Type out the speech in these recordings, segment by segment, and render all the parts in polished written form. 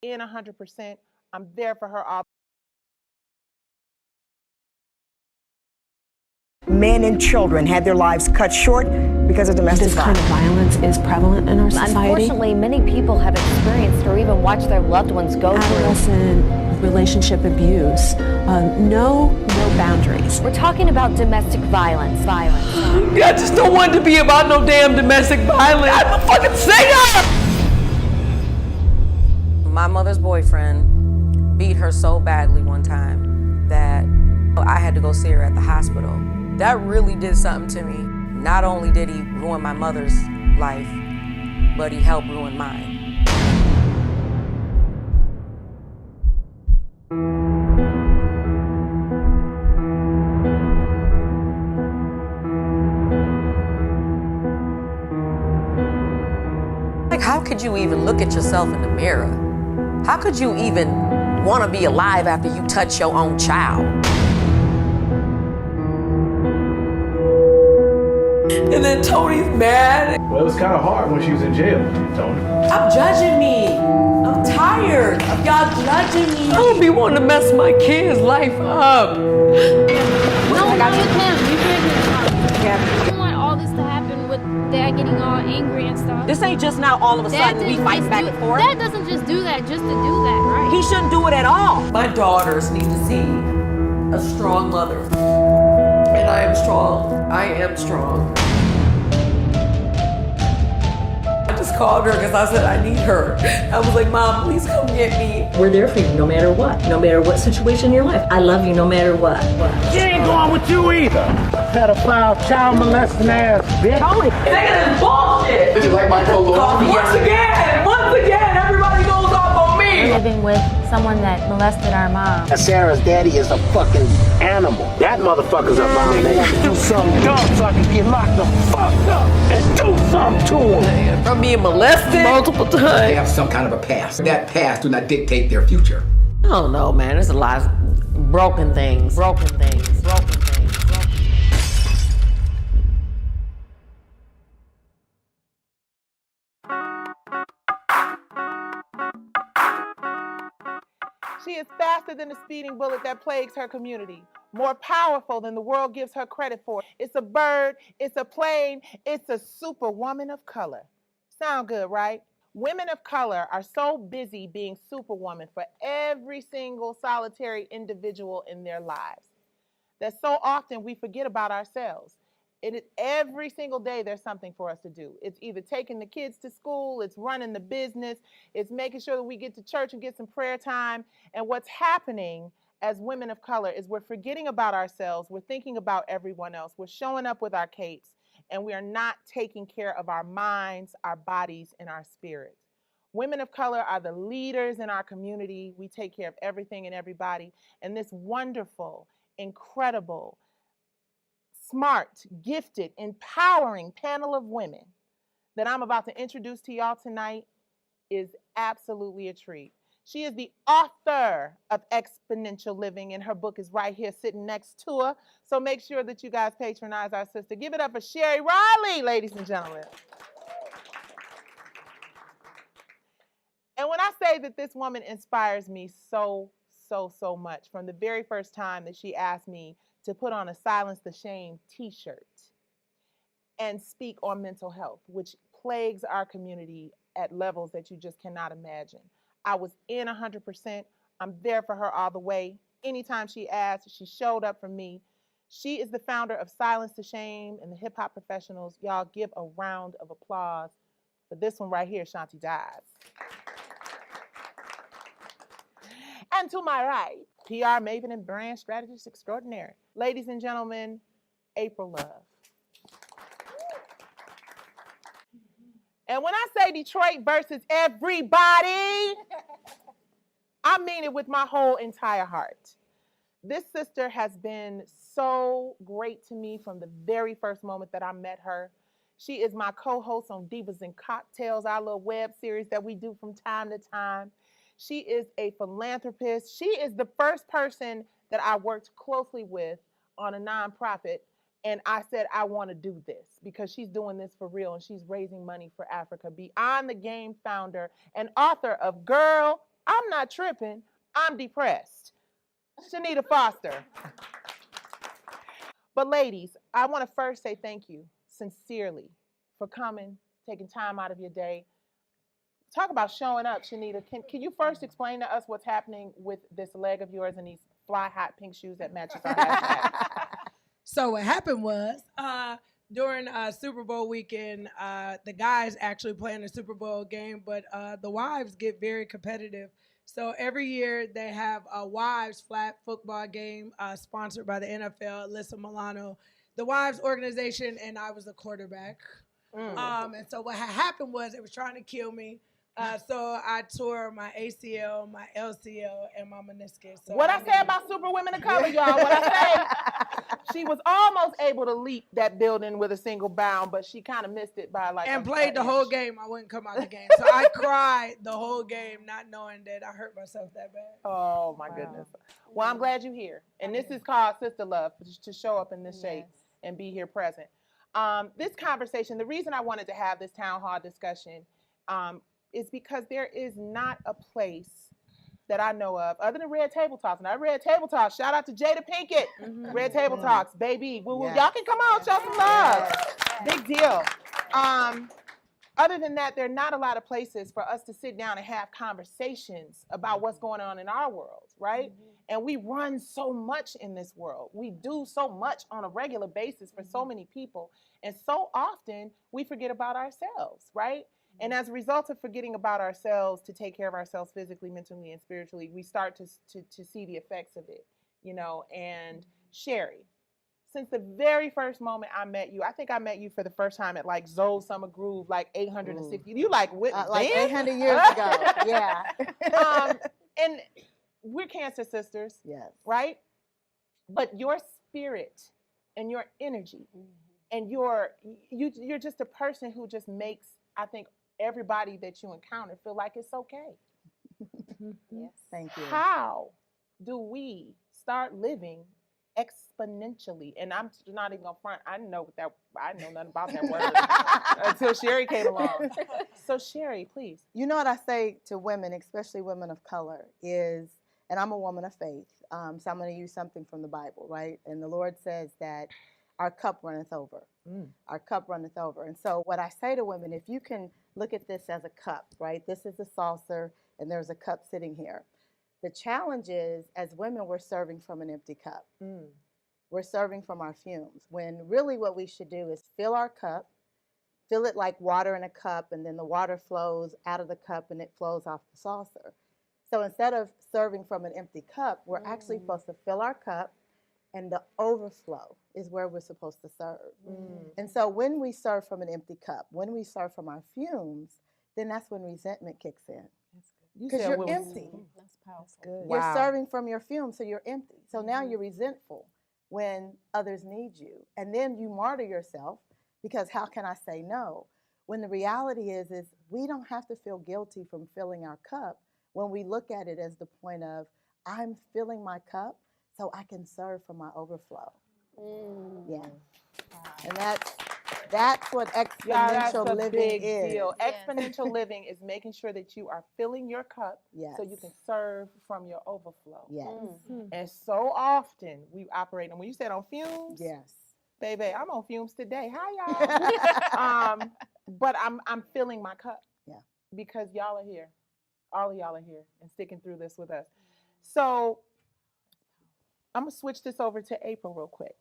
in 100%. I'm there for her all. Men and children had their lives cut short because of domestic violence. This kind of violence is prevalent in our society. Unfortunately, many people have experienced or even watched their loved ones go through Adolescent relationship abuse. No boundaries. We're talking about domestic violence. I just don't want it to be about no damn domestic violence. I'm a fucking singer! My mother's boyfriend beat her so badly one time that I had to go see her at the hospital. That really did something to me. Not only did he ruin my mother's life, but he helped ruin mine. Like, how could you even look at yourself in the mirror? How could you even want to be alive after you touch your own child? And then Tony's mad. Well, it was kind of hard when she was in jail, Tony. Stop judging me. I'm tired of y'all judging me. I don't be wanting to mess my kid's life up. No, you can't. You can't be a Yeah. I don't want all this to happen with Dad getting all angry and stuff. This ain't just now all of a sudden we didn't fight just back do- and forth. Dad doesn't just do that just to do that, right? He shouldn't do it at all. My daughters need to see a strong mother. And I am strong. I am strong. I just called her because I said I need her. I was like, Mom, please come get me. We're there for you no matter what situation in your life. I love you no matter what. She ain't going with you either. Pedophile, child molesting ass bitch. Tony, that is bullshit. Did you like my polo? Once again, everybody goes off on me. Living with someone that molested our mom. Sarah's daddy is a fucking animal. That motherfucker's a abomination. Do something dumb so I can get locked the fuck up and do something to him. From being molested multiple They times. have some kind of a past. That past do not dictate their future. I don't know, man. There's a lot of broken things. She is faster than the speeding bullet that plagues her community, more powerful than the world gives her credit for. It's a bird, it's a plane, it's a superwoman of color. Sound good, right? Women of color are so busy being superwoman for every single solitary individual in their lives that so often we forget about ourselves. It is every single day there's something for us to do. It's either taking the kids to school, it's running the business, it's making sure that we get to church and get some prayer time. And what's happening as women of color is we're forgetting about ourselves, we're thinking about everyone else, we're showing up with our capes, and we are not taking care of our minds, our bodies, and our spirits. Women of color are the leaders in our community. We take care of everything and everybody. And this wonderful, incredible, smart, gifted, empowering panel of women that I'm about to introduce to y'all tonight is absolutely a treat. She is the author of Exponential Living, and her book is right here sitting next to her. So make sure that you guys patronize our sister. Give it up for Sherry Riley, ladies and gentlemen. And when I say that this woman inspires me so much, from the very first time that she asked me to put on a Silence the Shame t-shirt and speak on mental health, which plagues our community at levels that you just cannot imagine. I was in 100%. I'm there for her all the way. Anytime she asked, she showed up for me. She is the founder of Silence the Shame and the Hip Hop Professionals. Y'all give a round of applause for this one right here, Shanti Dives. And to my right, PR maven and brand strategist extraordinaire. Ladies and gentlemen, April Love. And when I say Detroit versus everybody, I mean it with my whole entire heart. This sister has been so great to me from the very first moment that I met her. She is my co-host on Divas and Cocktails, our little web series that we do from time to time. She is a philanthropist. She is the first person that I worked closely with on a nonprofit. And I said, I want to do this because she's doing this for real and she's raising money for Africa. Beyond the Game founder and author of Girl, I'm not tripping. I'm depressed. Shanita Foster. But ladies, I want to first say thank you sincerely for coming, taking time out of your day. Talk about showing up, Shanita. Can you first explain to us what's happening with this leg of yours and these fly hot pink shoes that matches our hashtag? So what happened was during Super Bowl weekend, the guys actually playing the Super Bowl game, but the wives get very competitive. So every year they have a wives flag football game sponsored by the NFL, Alyssa Milano, the wives organization, and I was the quarterback. And so what had happened was it was trying to kill me. So I tore my ACL, my LCL, and my meniscus. So what I say about Super Women of Color, y'all, what I say, she was almost able to leap that building with a single bound, but she kind of missed it by like and played the whole game. I wouldn't come out the game. So I cried the whole game, not knowing that I hurt myself that bad. Oh, my goodness. Well, I'm glad you're here. And this is called Sister Love, to show up in this shape and be here present. This conversation, the reason I wanted to have this town hall discussion is because there is not a place that I know of other than Red Table Talks. Now, Red Table Talks, shout out to Jada Pinkett. Red Table Talks, baby. Woo, woo. Y'all can come on, show some love. Big deal. Other than that, there are not a lot of places for us to sit down and have conversations about what's going on in our world, right? And we run so much in this world. We do so much on a regular basis for so many people. And so often we forget about ourselves, right? And as a result of forgetting about ourselves to take care of ourselves physically, mentally, and spiritually, we start to see the effects of it, you know. And Sherry, since the very first moment I met you, I think I met you for the first time at like Zoe Summer Groove, like 860. You like what? Like 800 years ago, yeah. And we're Cancer sisters, yes, right? But your spirit and your energy and you're just a person who just makes, I think, everybody that you encounter feel like it's okay. Yes. Thank you. How do we start living exponentially? And I'm not even gonna front. I know nothing about that word until Sherry came along. So Sherry, please. You know what I say to women, especially women of color, is, and I'm a woman of faith, so I'm going to use something from the Bible, right? And the Lord says that our cup runneth over. Our cup runneth over. And so what I say to women, if you can look at this as a cup, right? This is a saucer, and there's a cup sitting here. The challenge is, as women, we're serving from an empty cup. We're serving from our fumes, when really what we should do is fill our cup, fill it like water in a cup, and then the water flows out of the cup and it flows off the saucer. So instead of serving from an empty cup, we're actually supposed to fill our cup, and the overflow is where we're supposed to serve. And so when we serve from an empty cup, when we serve from our fumes, then that's when resentment kicks in. Because you're empty. That's powerful. You're serving from your fumes, so you're empty. So now you're resentful when others need you. And then you martyr yourself because how can I say no? When the reality is we don't have to feel guilty from filling our cup when we look at it as the point of, I'm filling my cup so I can serve from my overflow. Yeah. And that's what exponential living is. Deal. Exponential living is making sure that you are filling your cup so you can serve from your overflow. Yes. And so often we operate, and when you said on fumes, yes, baby, I'm on fumes today. Hi, y'all. But I'm filling my cup. Yeah. Because y'all are here. All of y'all are here and sticking through this with us. So I'm going to switch this over to April real quick.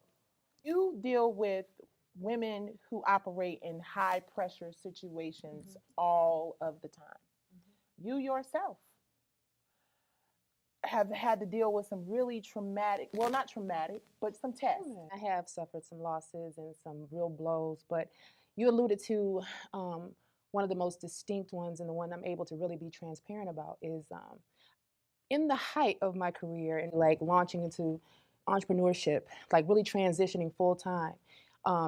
You deal with women who operate in high pressure situations all of the time. You yourself have had to deal with some really traumatic, well, not traumatic, but some tests. I have suffered some losses and some real blows, but you alluded to one of the most distinct ones, and the one I'm able to really be transparent about is in the height of my career and like launching into entrepreneurship, like really transitioning full time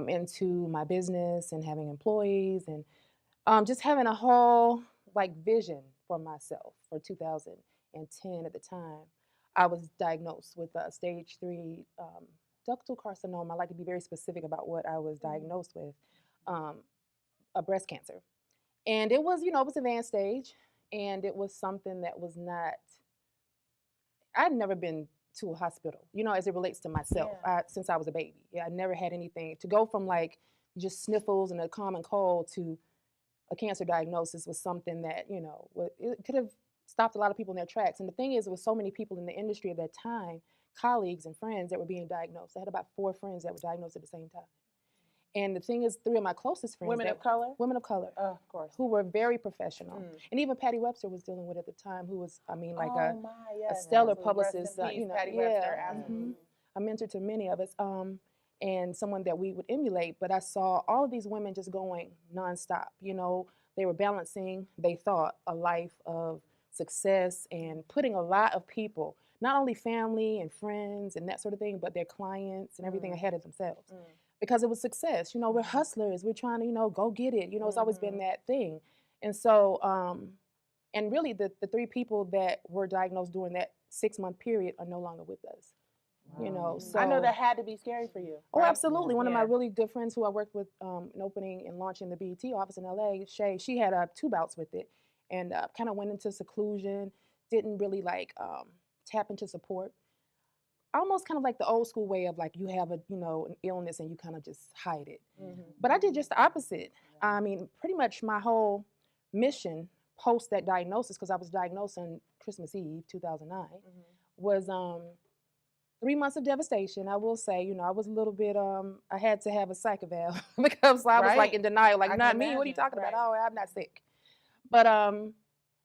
into my business and having employees and just having a whole like vision for myself for 2010 at the time. I was diagnosed with stage 3 ductal carcinoma. I like to be very specific about what I was diagnosed with, a breast cancer. And it was, it was advanced stage. And it was something that was not, I'd never been to a hospital, you know, as it relates to myself, since I was a baby. Yeah, I never had anything. To go from like just sniffles and a common cold to a cancer diagnosis was something that, you know, it could have stopped a lot of people in their tracks. And the thing is, there was so many people in the industry at that time, colleagues and friends that were being diagnosed. I had about 4 friends that were diagnosed at the same time. And the thing is, 3 of my closest friends— Women of color? Women of color. Of course. Who were very professional. And even Patty Webster was dealing with it at the time, who was, I mean, like a stellar publicist. You know, Patty Webster, absolutely. A mentor to many of us. And someone that we would emulate. But I saw all of these women just going nonstop. You know, they were balancing, they thought, a life of success and putting a lot of people, not only family and friends and that sort of thing, but their clients and everything ahead of themselves. Because it was success. You know, we're hustlers. We're trying to, you know, go get it. You know, it's always been that thing. And so, and really the 3 people that were diagnosed during that 6-month period are no longer with us. You know, so I know that had to be scary for you. Oh, right? absolutely. One of my really good friends who I worked with in opening and launching the BET office in LA, Shay, she had 2 bouts with it and kind of went into seclusion, didn't really like tap into support. Almost kind of like the old school way of like you have a, you know, an illness and you kind of just hide it. But I did just the opposite. I mean, pretty much my whole mission post that diagnosis, because I was diagnosed on Christmas Eve, 2009, was 3 months of devastation. I will say, you know, I was a little bit, I had to have a psych eval because I was like in denial, like, not me, what are you talking about? Oh, I'm not sick. But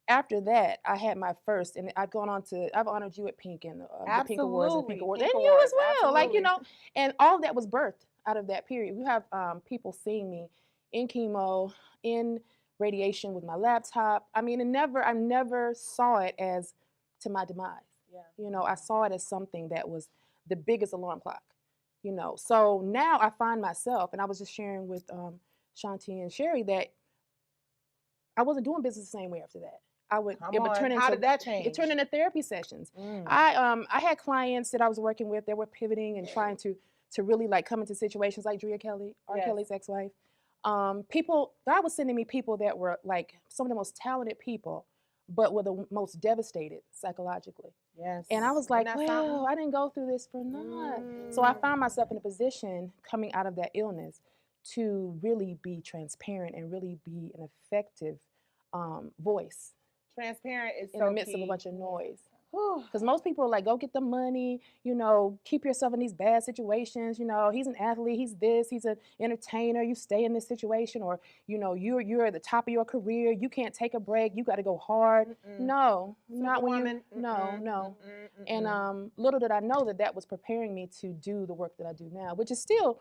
after that, I had my first, and I've gone on to, I've honored you at Pink and the Pink Awards and Pink Awards, and you as well, like, you know, and all of that was birthed out of that period. We have people seeing me in chemo, in radiation with my laptop. I mean, I never saw it as to my demise. You know, I saw it as something that was the biggest alarm clock, you know. So now I find myself, and I was just sharing with Shanti and Sherry that I wasn't doing business the same way after that. It would turn into, how did that change? It turned into therapy sessions. I had clients that I was working with that were pivoting and trying to really like come into situations like Drea Kelly, R. Kelly's ex-wife. God was sending me people that were like some of the most talented people, but were the most devastated psychologically. And I was like, well, I didn't go through this for naught. So I found myself in a position coming out of that illness to really be transparent and really be an effective voice. Transparent is in so the midst key. of a bunch of noise. Because most people are like, go get the money, you know, keep yourself in these bad situations. You know, he's an athlete, he's this, he's an entertainer, you stay in this situation, or, you know, you're at the top of your career, you can't take a break, you got to go hard. No, not when you, no. And little did I know that was preparing me to do the work that I do now, which is still,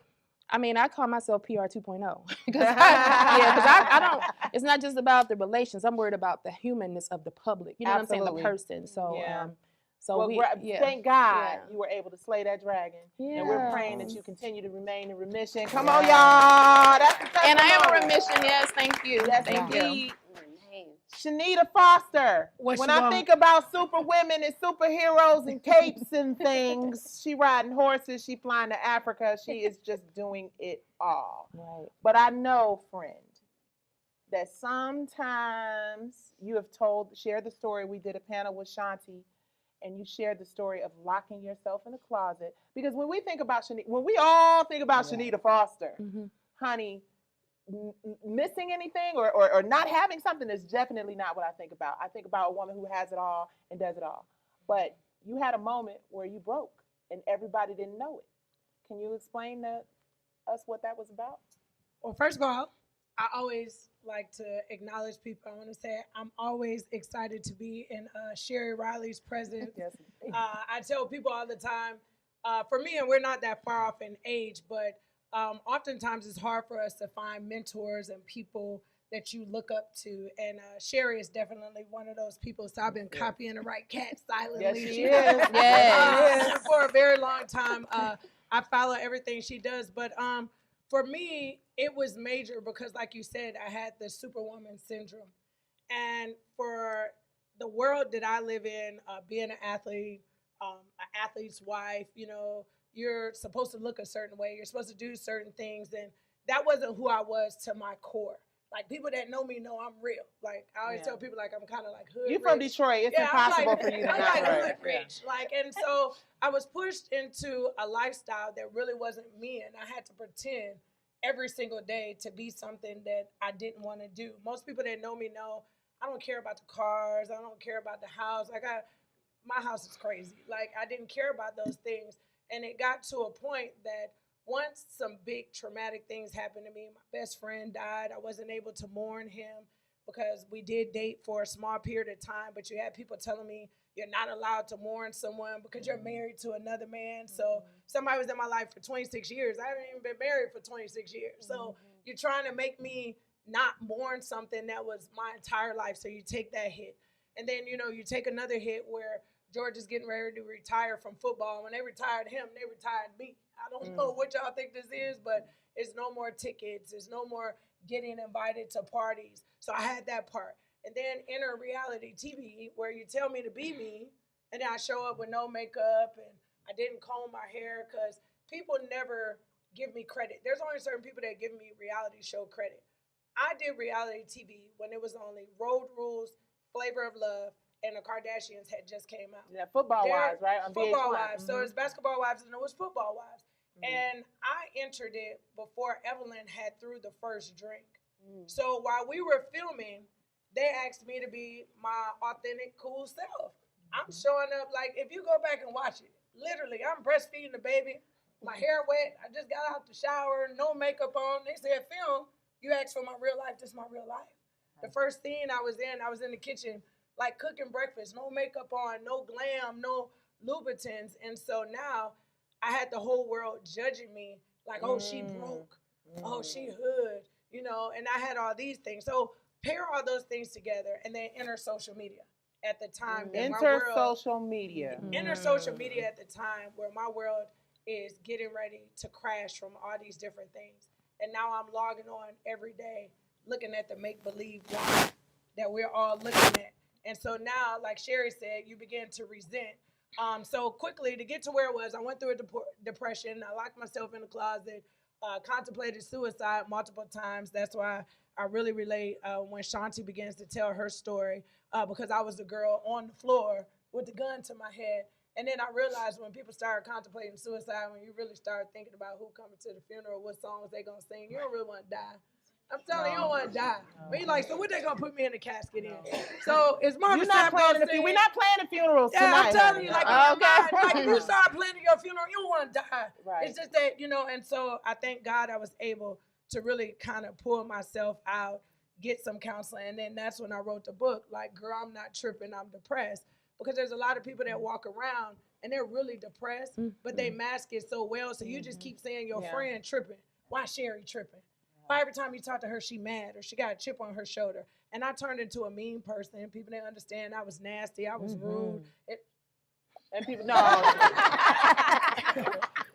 I mean, I call myself PR 2.0 because I don't, it's not just about the relations. I'm worried about the humanness of the public. You know what I'm saying? The person. So, thank God you were able to slay that dragon. And we're praying that you continue to remain in remission. Come on, y'all. That's the and I am in remission. Yes, thank you. Yes, thank you. Shanita Foster. What when you I want? think about super women and superheroes and capes and things, she riding horses, she flying to Africa, she is just doing it all. Right. But I know, friend, that sometimes you have shared the story. We did a panel with Shanti, and you shared the story of locking yourself in a closet. Because when we think about Shanita, when we all think about Shanita Foster, honey, missing anything or not having something is definitely not what I think about. I think about a woman who has it all and does it all. But you had a moment where you broke and everybody didn't know it. Can you explain to us what that was about? Well, first of all, I always like to acknowledge people. I want to say I'm always excited to be in Sherry Riley's presence. I tell people all the time, for me, and we're not that far off in age, but oftentimes it's hard for us to find mentors and people that you look up to. And Sherry is definitely one of those people. So I've been copying the right cat silently. Yes, she is. For a very long time. I follow everything she does. But for me, it was major because, like you said, I had the superwoman syndrome. And for the world that I live in, being an athlete, an athlete's wife, you know, you're supposed to look a certain way. You're supposed to do certain things. And that wasn't who I was to my core. Like people that know me know I'm real. Like I always tell people like I'm kind of like hood. You from rich. Detroit? It's Yeah, impossible I'm like, for you to I'm not like right. hood rich. Like, and so I was pushed into a lifestyle that really wasn't me, and I had to pretend every single day to be something that I didn't want to do. Most people that know me know I don't care about the cars. I don't care about the house. My house is crazy. Like I didn't care about those things. And it got to a point that once some big traumatic things happened to me, my best friend died. I wasn't able to mourn him because we did date for a small period of time, but you had people telling me you're not allowed to mourn someone because you're married to another man. So somebody was in my life for 26 years. I haven't even been married for 26 years. So you're trying to make me not mourn something that was my entire life. So you take that hit. And then, you take another hit where George is getting ready to retire from football. When they retired him, they retired me. I don't know what y'all think this is, but it's no more tickets. It's no more getting invited to parties. So I had that part. And then enter reality TV where you tell me to be me, and then I show up with no makeup, and I didn't comb my hair because people never give me credit. There's only certain people that give me reality show credit. I did reality TV when it was only Road Rules, Flavor of Love, and the Kardashians had just came out. Yeah, Football Wives, right? On Football VH1. Wives. So it's Basketball Wives and it was Football Wives. And I entered it before Evelyn had threw the first drink. So while we were filming, they asked me to be my authentic, cool self. I'm showing up like, if you go back and watch it, literally, I'm breastfeeding the baby, my hair wet, I just got out the shower, no makeup on. They said, film, you asked for my real life, this is my real life. The first scene I was in the kitchen, like cooking breakfast, no makeup on, no glam, no Louboutins. And so now I had the whole world judging me like, oh, she broke. Oh, she hood, and I had all these things. So pair all those things together and then enter social media at the time. Enter social media. Enter social media at the time where my world is getting ready to crash from all these different things. And now I'm logging on every day looking at the make-believe life that we're all looking at. And so now, like Sherry said, you begin to resent. So quickly, to get to where it was, I went through a depression. I locked myself in the closet, contemplated suicide multiple times. That's why I really relate when Shanti begins to tell her story, because I was the girl on the floor with the gun to my head. And then I realized when people start contemplating suicide, when you really start thinking about who coming to the funeral, what songs they gonna sing, you don't really want to die. I'm telling you, don't want to die. But you're like, so what they gonna put me in the casket in? So it's Marvin Sapp gonna sing. We're not planning funerals tonight. Yeah, I'm telling you, like, like if you Okay. start planning your funeral, you don't want to die. Right. It's just that, and so I thank God I was able to really kind of pull myself out, get some counseling, and then that's when I wrote the book, like, Girl, I'm Not Tripping, I'm Depressed. Because there's a lot of people that walk around and they're really depressed, but they mask it so well, so you just keep saying your friend tripping. Why Sherry tripping? Why every time you talk to her, she mad or she got a chip on her shoulder? And I turned into a mean person. People didn't understand I was nasty, I was rude. And people, no.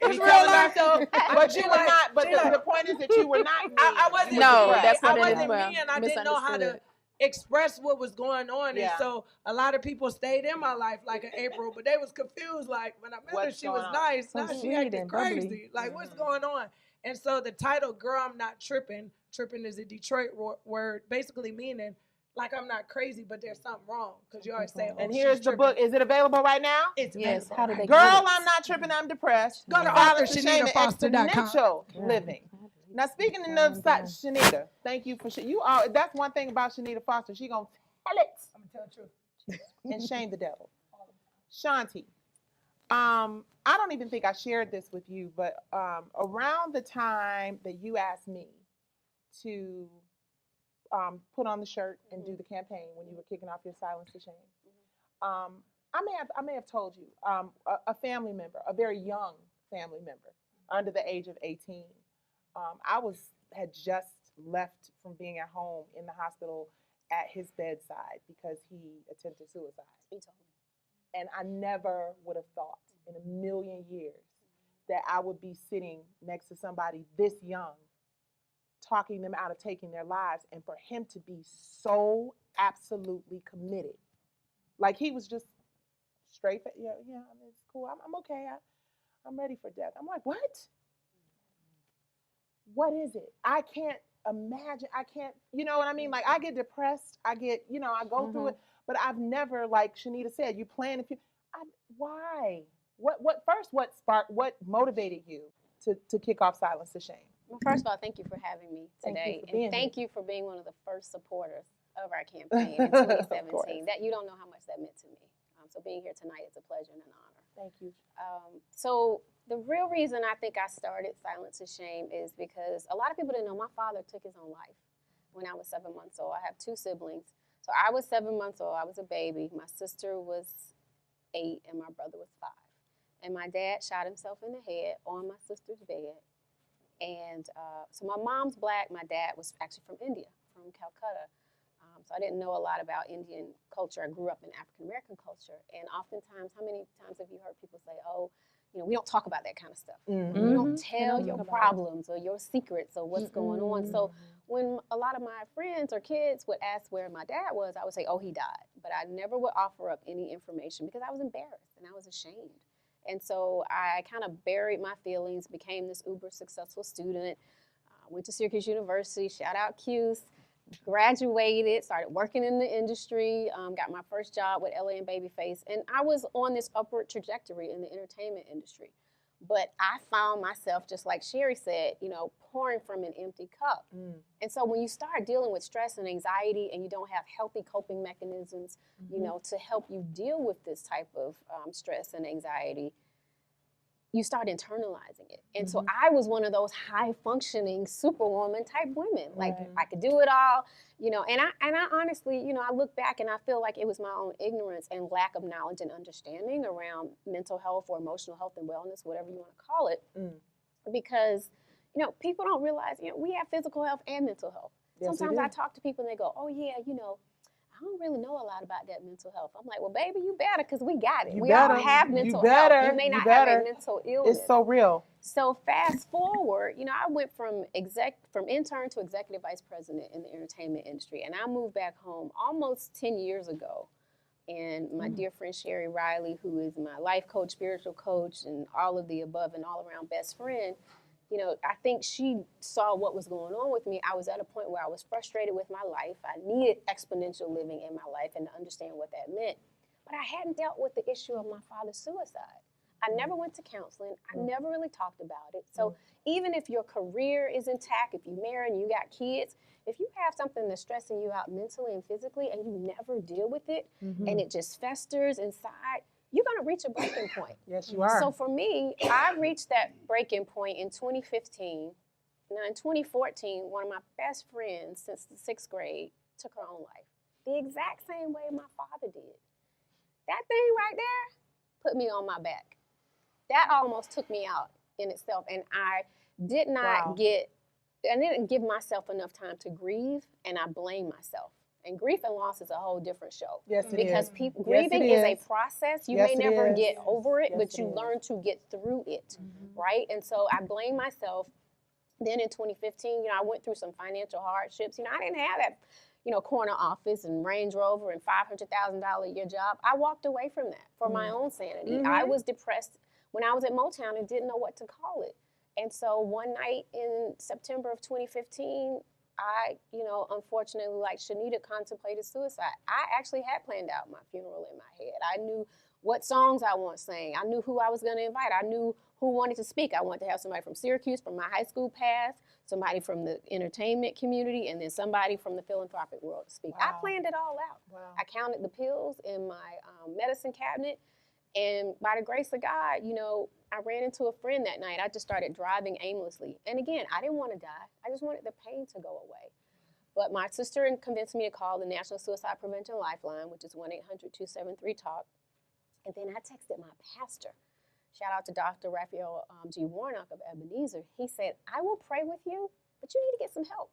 It's real life though. But you were not, but the point is that you were not mean. I wasn't No, mean. that's what I it is. wasn't mean, and I didn't know how to express what was going on. And so a lot of people stayed in my life like an April, but they was confused. Like when I met her, she was nice. Now she acting crazy. Like what's going on? And so the title, Girl, I'm Not Tripping. Tripping is a Detroit word, basically meaning like I'm not crazy, but there's something wrong. Because you always say, oh, and here's the book. Is it available right now? It's Yes. available. How do they Girl, get it? I'm Not Tripping, I'm Depressed. Go to Violence, the shame, and AuthorShanitaFoster.com. exponential living. Now, speaking of Shanita, thank you for you all. That's one thing about Shanita Foster. She gonna tell it I'm gonna tell the truth. and shame the devil. Shanti, I don't even think I shared this with you, but around the time that you asked me to put on the shirt and do the campaign when you were kicking off your Silence to Shame, I may have told you a family member, a very young family member, under the age of 18. I had just left from being at home in the hospital at his bedside because he attempted suicide. He told me. And I never would have thought in a million years that I would be sitting next to somebody this young, talking them out of taking their lives, and for him to be so absolutely committed. Like he was just straight, yeah, I mean, it's cool, I'm okay, I'm ready for death. I'm like, what? What is it? I can't imagine. I can't, you know what I mean? Like I get depressed. I get, I go through it, but I've never, like Shanita said, you plan if you, why? What motivated you to kick off Silence the Shame? Well, first of all, thank you for having me today. Thank you for being one of the first supporters of our campaign in 2017. That you don't know how much that meant to me. So being here tonight is a pleasure and an honor. Thank you. So the real reason I think I started Silence the Shame is because a lot of people didn't know my father took his own life when I was 7 months old. I have two siblings. So I was 7 months old. I was a baby. My sister was 8 and my brother was 5. And my dad shot himself in the head on my sister's bed. And so my mom's black. My dad was actually from India, from Calcutta. So I didn't know a lot about Indian culture. I grew up in African-American culture. And oftentimes, how many times have you heard people say, oh, we don't talk about that kind of stuff. You don't tell your problems or your secrets or what's going on. So when a lot of my friends or kids would ask where my dad was, I would say, oh, he died. But I never would offer up any information because I was embarrassed and I was ashamed. And so I kind of buried my feelings, became this uber successful student, went to Syracuse University, shout out Cuse, graduated, started working in the industry, got my first job with LA and Babyface, and I was on this upward trajectory in the entertainment industry. But I found myself, just like Sherry said, pouring from an empty cup. And so when you start dealing with stress and anxiety and you don't have healthy coping mechanisms, to help you deal with this type of stress and anxiety, you start internalizing it. And so I was one of those high-functioning superwoman type women. Like I could do it all, and I honestly, I look back and I feel like it was my own ignorance and lack of knowledge and understanding around mental health or emotional health and wellness, whatever you want to call it. Because, people don't realize, we have physical health and mental health. Yes, sometimes I talk to people and they go, oh yeah, I don't really know a lot about that mental health. I'm like, well, baby, you better, because we got it. We all have mental health. You may not have a mental illness. It's so real. So fast forward, I went from intern to executive vice president in the entertainment industry. And I moved back home almost 10 years ago. And my dear friend Sherry Riley, who is my life coach, spiritual coach, and all of the above and all around best friend, I think she saw what was going on with me. I was at a point where I was frustrated with my life. I needed exponential living in my life and to understand what that meant. But I hadn't dealt with the issue of my father's suicide. I never went to counseling. I never really talked about it. So even if your career is intact, if you're married and you got kids, if you have something that's stressing you out mentally and physically and you never deal with it and it just festers inside, you're going to reach a breaking point. Yes, you are. So for me, I reached that breaking point in 2015. Now, in 2014, one of my best friends since the 6th grade took her own life. The exact same way my father did. That thing right there put me on my back. That almost took me out in itself. And I did not I didn't give myself enough time to grieve, and I blame myself. And grief and loss is a whole different show. Yes, it because is. Grieving is a process. You Yes, may it never is. get over it, Yes, but it you is. learn to get through it, right? And so I blame myself. Then in 2015, I went through some financial hardships. I didn't have that, corner office and Range Rover and $500,000 a year job. I walked away from that for my own sanity. I was depressed when I was at Motown and didn't know what to call it. And so one night in September of 2015, I, unfortunately, like Shanita, contemplated suicide. I actually had planned out my funeral in my head. I knew what songs I wanted to sing. I knew who I was going to invite. I knew who wanted to speak. I wanted to have somebody from Syracuse, from my high school past, somebody from the entertainment community, and then somebody from the philanthropic world to speak. I planned it all out. I counted the pills in my medicine cabinet. And by the grace of God, I ran into a friend that night. I just started driving aimlessly. And again, I didn't want to die. I just wanted the pain to go away. But my sister convinced me to call the National Suicide Prevention Lifeline, which is 1-800-273-TALK. And then I texted my pastor. Shout out to Dr. Raphael G. Warnock of Ebenezer. He said, I will pray with you, but you need to get some help.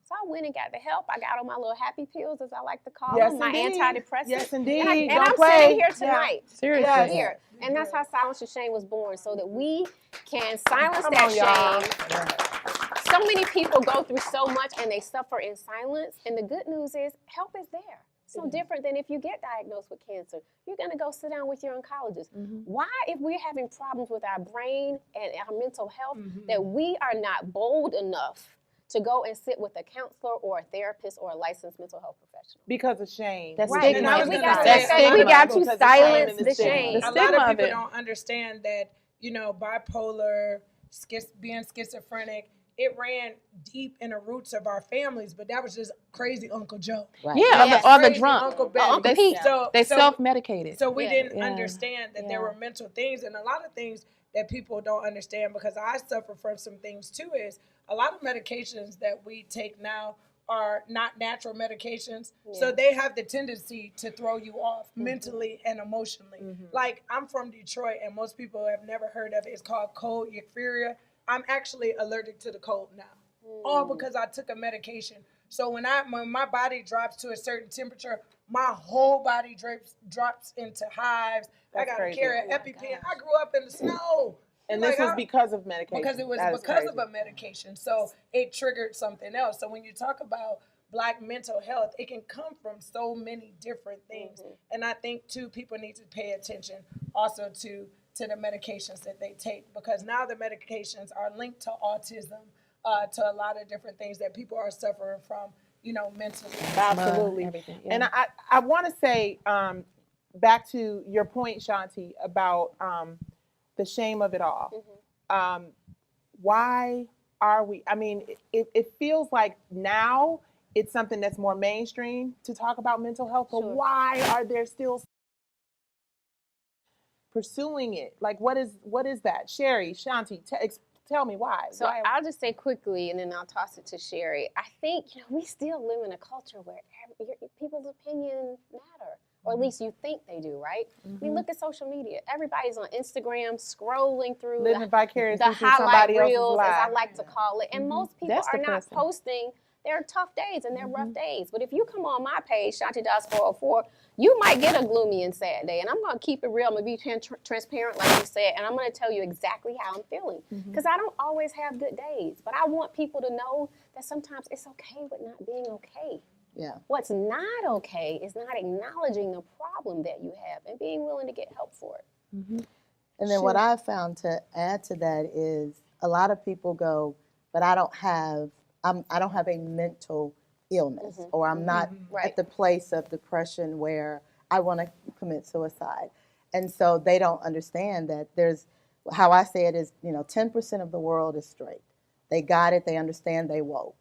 So I went and got the help. I got on my little happy pills, as I like to call them, my antidepressants. Yes, indeed. And I'm sitting here tonight. Yeah. Seriously. I'm here. And that's how Silence the Shame was born, so that we can silence shame. So many people go through so much and they suffer in silence. And the good news is help is there. It's no different than if you get diagnosed with cancer. You're going to go sit down with your oncologist. Why, if we're having problems with our brain and our mental health, that we are not bold enough to go and sit with a counselor or a therapist or a licensed mental health professional. Because of shame. That's Right. stigma. And I was We gonna got, say, to, we got to because of silence shame and the stigma. shame. a lot stigma of of people it. don't understand that, bipolar, being schizophrenic, it ran deep in the roots of our families, but that was just crazy Uncle Joe. Right. Yeah, Yes. or the Crazy drunk. Uncle Or Betty. Uncle Pete. They self-medicated. So we Yeah. didn't Yeah. understand that there Yeah. were mental things, and a lot of things that people don't understand, because I suffer from some things too, is a lot of medications that we take now are not natural medications. So Yeah. they have the tendency to throw you off mentally and emotionally. Like, I'm from Detroit, and most people have never heard of it. It's called cold euphoria. I'm actually allergic to the cold now, all because I took a medication. So when my body drops to a certain temperature, my whole body drops into hives. I That's got to crazy. carry an EpiPen. I grew up in the snow. And Like, this was because of medication. because it was That is because of crazy. a medication. So it triggered something else. So when you talk about Black mental health, it can come from so many different things. And I think too, people need to pay attention also to the medications that they take, because now the medications are linked to autism, to a lot of different things that people are suffering from, mentally. Absolutely. everything, And yeah. I want to say, back to your point, Shanti, about the shame of it all. Why are we, I mean, it feels like now it's something that's more mainstream to talk about mental health, but Sure. why are there still pursuing it? Like, what is that? Sherry, Shanti, tell me why. So Why- I'll just say quickly, and then I'll toss it to Sherry. I think we still live in a culture where people's opinions matter, or at least you think they do, right? I mean, look at social media. Everybody's on Instagram scrolling through living vicariously the through highlight somebody else's reels, as I life. like to call it. And most people That's are not depressing. posting their tough days and their rough days. But if you come on my page, Shanti Doss 404, you might get a gloomy and sad day. And I'm going to keep it real. I'm going to be transparent, like you said, and I'm going to tell you exactly how I'm feeling. Because I don't always have good days. But I want people to know that sometimes it's okay with not being okay. Yeah. What's not okay is not acknowledging the problem that you have and being willing to get help for it. And then what I've found to add to that is a lot of people go, but I don't have a mental illness, or I'm not at the place of depression where I want to commit suicide. And so they don't understand that there's, how I say it is, 10% of the world is straight. They got it, they understand, they woke.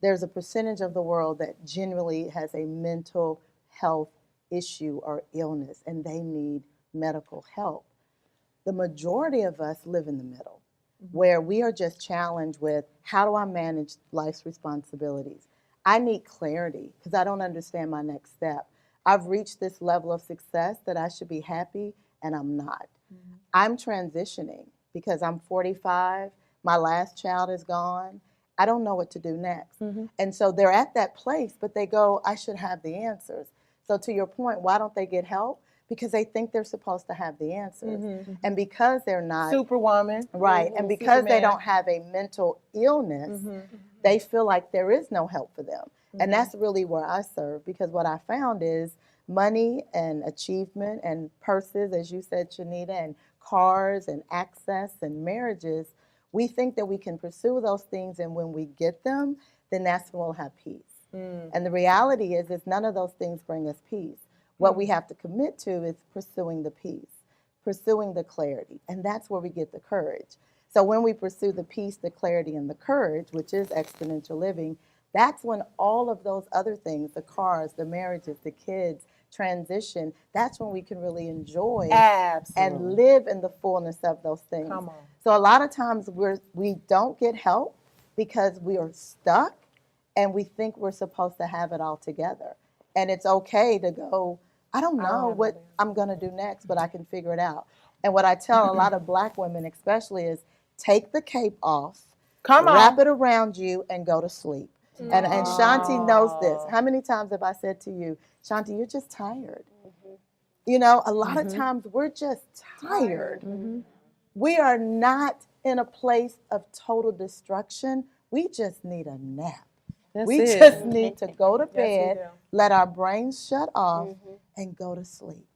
There's a percentage of the world that genuinely has a mental health issue or illness, and they need medical help. The majority of us live in the middle, where we are just challenged with, how do I manage life's responsibilities? I need clarity because I don't understand my next step. I've reached this level of success that I should be happy, and I'm not. I'm transitioning because I'm 45, my last child is gone. I don't know what to do next. And so they're at that place, but they go, I should have the answers. So to your point, why don't they get help? Because they think they're supposed to have the answers. And because they're not. Superwoman. Right, and because they Superman. don't have a mental illness, they feel like there is no help for them. And that's really where I serve, because what I found is money and achievement and purses, as you said, Shanita, and cars and access and marriages, we think that we can pursue those things, and when we get them, then that's when we'll have peace. And the reality is none of those things bring us peace. What we have to commit to is pursuing the peace, pursuing the clarity, and that's where we get the courage. So when we pursue the peace, the clarity, and the courage, which is exponential living, that's when all of those other things, the cars, the marriages, the kids, transition, that's when we can really enjoy and live in the fullness of those things. Come on. So a lot of times we don't get help because we are stuck and we think we're supposed to have it all together. And it's okay to go, I don't know what I'm going to do next, but I can figure it out. And what I tell a lot of Black women especially is take the cape off, wrap it around you, and go to sleep. And Shanti knows this. How many times have I said to you, Shanti, you're just tired? A lot of times we're just tired. We are not in a place of total destruction. We just need a nap. We just need to go to bed, let our brains shut off, and go to sleep.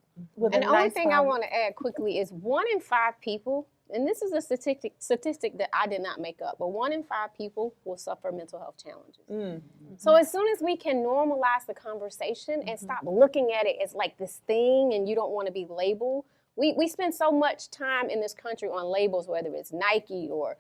And the only thing I want to add quickly is 1 in 5 people and this is a statistic that I did not make up, but 1 in 5 people will suffer mental health challenges. So as soon as we can normalize the conversation and stop looking at it as like this thing and you don't want to be labeled, we spend so much time in this country on labels, whether it's Nike or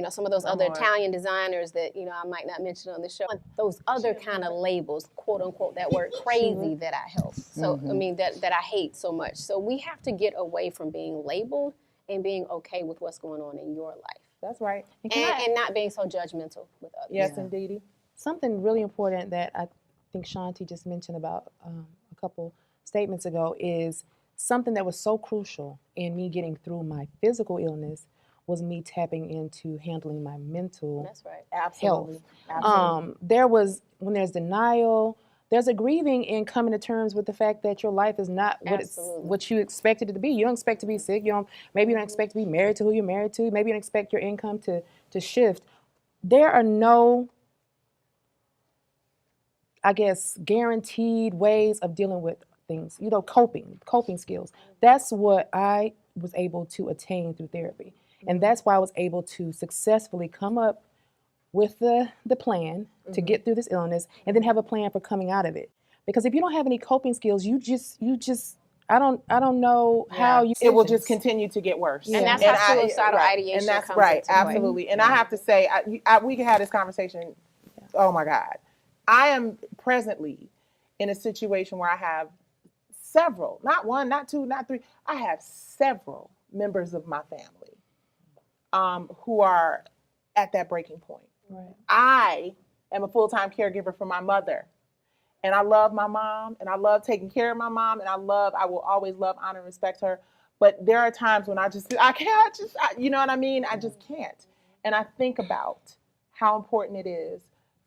some of those other Italian designers that, I might not mention on the show. Those other kind of labels, quote unquote, that word crazy that I help. So, I mean, that I hate so much. So we have to get away from being labeled and being okay with what's going on in your life. That's right. And not being so judgmental with others. Yes, indeed. Something really important that I think Shanti just mentioned about a couple statements ago is something that was so crucial in me getting through my physical illness was me tapping into handling my mental Absolutely. health. Absolutely. When there's denial, there's a grieving in coming to terms with the fact that your life is not what you expected it to be. You don't expect to be sick. Maybe you don't expect to be married to who you're married to. Maybe you don't expect your income to shift. There are no, I guess, guaranteed ways of dealing with things. Coping skills. That's what I was able to attain through therapy. And that's why I was able to successfully come up with the plan to get through this illness and then have a plan for coming out of it. Because if you don't have any coping skills, you just I don't know how you. It will just continue to get worse. And that's how suicidal ideation and that's comes right, into play. absolutely. And I have to say, we can have this conversation. Oh my God, I am presently in a situation where I have several, not one, not two, not three. I have several members of my family who are at that breaking point. Right. I am a full-time caregiver for my mother. And I love my mom, and I love taking care of my mom, and I will always love, honor, and respect her. But there are times when I can't, you know what I mean? I just can't. And I think about how important it is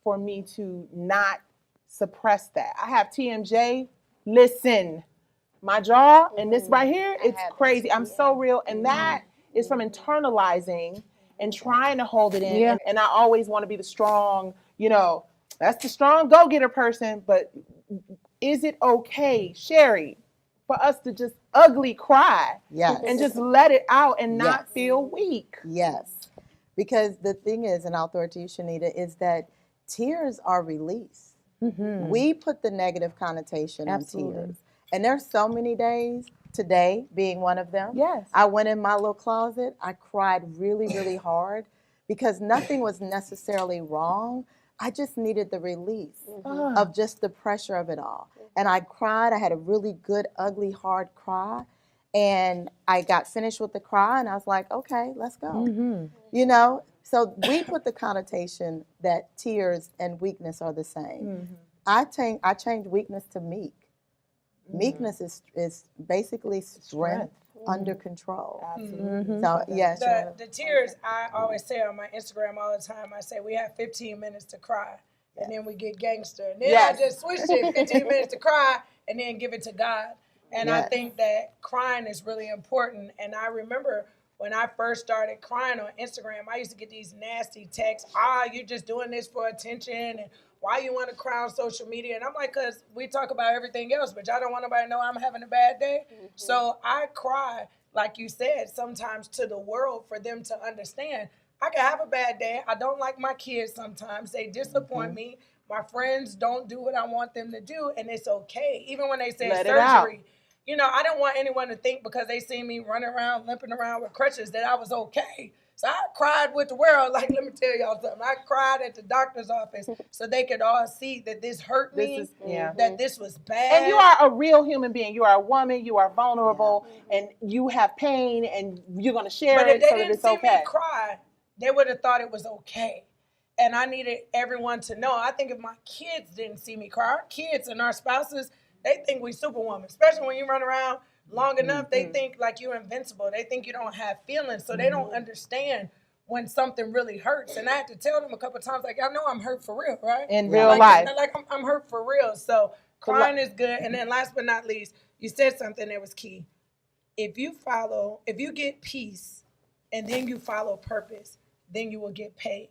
for me to not suppress that. I have TMJ, listen, my jaw and this right here, it's crazy. I'm so real. And that is from internalizing and trying to hold it in. Yeah. And I always want to be the strong, that's the strong go-getter person. But is it okay, Sherry, for us to just ugly cry and just let it out and not feel weak? Yes. Because the thing is, and I'll throw it to you, Shanita, is that tears are release. Mm-hmm. We put the negative connotation Absolutely. on tears. And there's so many days, today being one of them. Yes. I went in my little closet. I cried really, really hard because nothing was necessarily wrong. I just needed the release of just the pressure of it all. And I cried. I had a really good, ugly, hard cry. And I got finished with the cry and I was like, okay, let's go. Mm-hmm. So we put the connotation that tears and weakness are the same. Mm-hmm. I changed weakness to meek. Meekness is basically strength under control. Absolutely. So yes. The tears, I always say on my Instagram all the time, I say we have 15 minutes to cry and then we get gangster. And then I just switched it, 15 minutes to cry and then give it to God. And I think that crying is really important. And I remember when I first started crying on Instagram, I used to get these nasty texts, you're just doing this for attention, and why you want to cry on social media? And I'm like, because we talk about everything else, but y'all don't want nobody to know I'm having a bad day. So I cry, like you said, sometimes to the world for them to understand. I can have a bad day. I don't like my kids sometimes. They disappoint me. My friends don't do what I want them to do, and it's okay. Even when they say surgery, I don't want anyone to think because they see me running around, limping around with crutches that I was okay. So I cried with the world. Like, let me tell y'all something. I cried at the doctor's office so they could all see that this hurt me, that this was bad. And you are a real human being. You are a woman. You are vulnerable, and you have pain, and you're going to share it so that it's okay. But if they didn't see me cry, they would have thought it was okay. And I needed everyone to know. I think if my kids didn't see me cry, our kids and our spouses, they think we superwoman, especially when you run around long enough, they think like you're invincible. They think you don't have feelings, so they don't understand when something really hurts. And I had to tell them a couple of times, like, I know I'm hurt for real, right? In real life. Like I'm hurt for real. So crying is good. And then last but not least, you said something that was key. If you get peace and then you follow purpose, then you will get paid.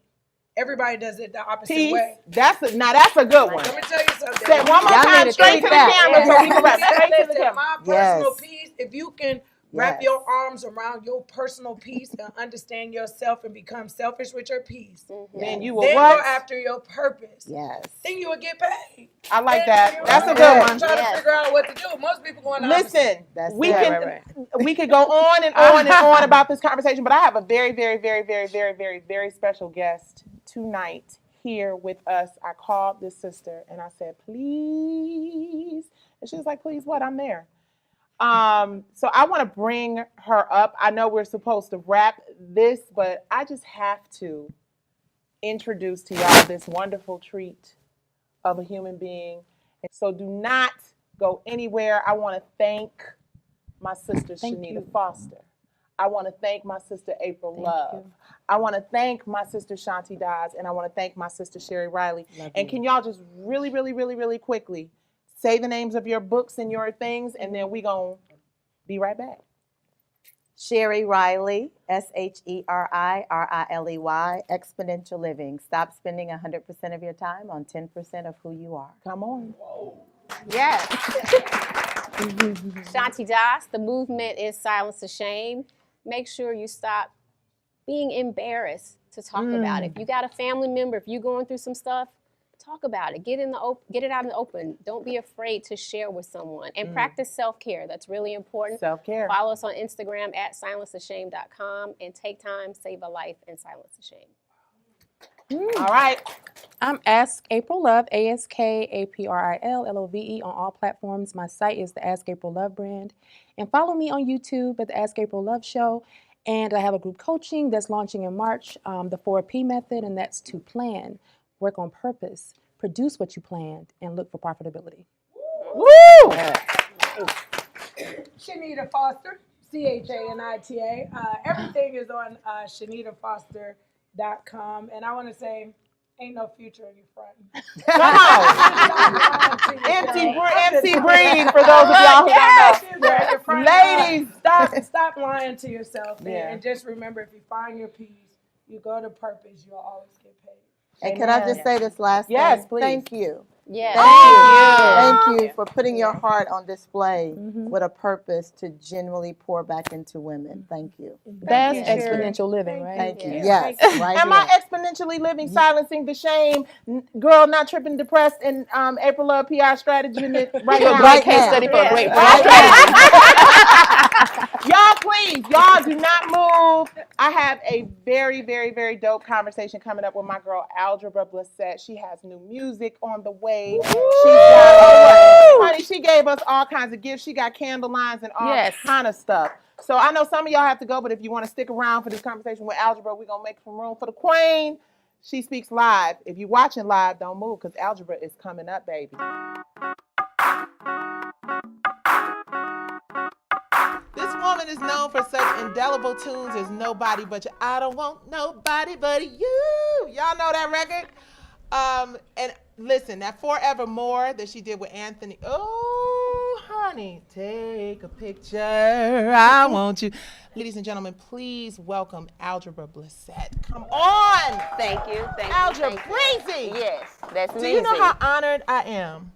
Everybody does it the opposite way. That's a good one. Let me tell you something. Say it one more time, straight to the camera, so we can run straight to the camera. My personal peace, if you can Wrap your arms around your personal peace and understand yourself and become selfish with your peace. Then you will then what? go after your purpose. Yes. Then you will get paid. I like And that. you That's a will good one. Try to figure out what to do. Most people going to Listen, we it. can we could go on and on and on about this conversation, but I have a very, very, very, very, very, very, very special guest tonight here with us. I called this sister and I said, please. And she was like, please what? I'm there. So I want to bring her up. I know we're supposed to wrap this, but I just have to introduce to y'all this wonderful treat of a human being. And so do not go anywhere. I want to thank my sister Shanita Foster. I want to thank my sister April Love. I want to thank my sister Shanti Dodds, and I want to thank my sister Sherry Riley. And can y'all just really, really, really, really quickly say the names of your books and your things, and then we gonna be right back. Sherry Riley, SHERI RILEY, Exponential Living. Stop spending 100% of your time on 10% of who you are. Come on. Yes. Shanti Das, the movement is Silence the Shame. Make sure you stop being embarrassed to talk about it. If you got a family member, if you're going through some stuff, talk about it. Get it out in the open. Don't be afraid to share with someone. And practice self-care. That's really important. Self-care. Follow us on Instagram at silencetheshame.com and take time, save a life, and silence the shame. All right. I'm Ask April Love, AskAprilLove on all platforms. My site is the Ask April Love brand. And follow me on YouTube at the Ask April Love Show. And I have a group coaching that's launching in March, the 4P method, and that's to plan, work on purpose, produce what you planned, and look for profitability. Woo! Shanita Foster, CHANITA. Everything is on ShanitaFoster.com. And I want to say, ain't no future in your front. Come on. MC Breed for those of y'all who don't know. Ladies. Stop lying to yourself. And just remember, if you find your peace, you go to purpose, you'll always get paid. And can I just say this last thing? Yes, please. Thank you. Yes. Thank you for putting your heart on display with a purpose to genuinely pour back into women. Thank you. That's exponential living, right? Thank you. Yes. Right Am I exponentially living, silencing the shame, girl not tripping, depressed, and April Love PR strategy unit right now? Right case study for a great Y'all, please, y'all do not move. I have a very, very, very dope conversation coming up with my girl, Algebra Blissett. She has new music on the way. Honey, she gave us all kinds of gifts. She got candle lines and all kind of stuff. So I know some of y'all have to go, but if you want to stick around for this conversation with Algebra, we're going to make some room for the queen. She speaks live. If you're watching live, don't move because Algebra is coming up, baby. This woman is known for such indelible tunes as Nobody But You. I don't want nobody but you. Y'all know that record? And listen, that Forevermore that she did with Anthony. Oh, honey, take a picture. I want you. Ladies and gentlemen, please welcome Algebra Blissett. Come on. Thank you. Algebra Breezy. Yes, that's me. Do you know how honored I am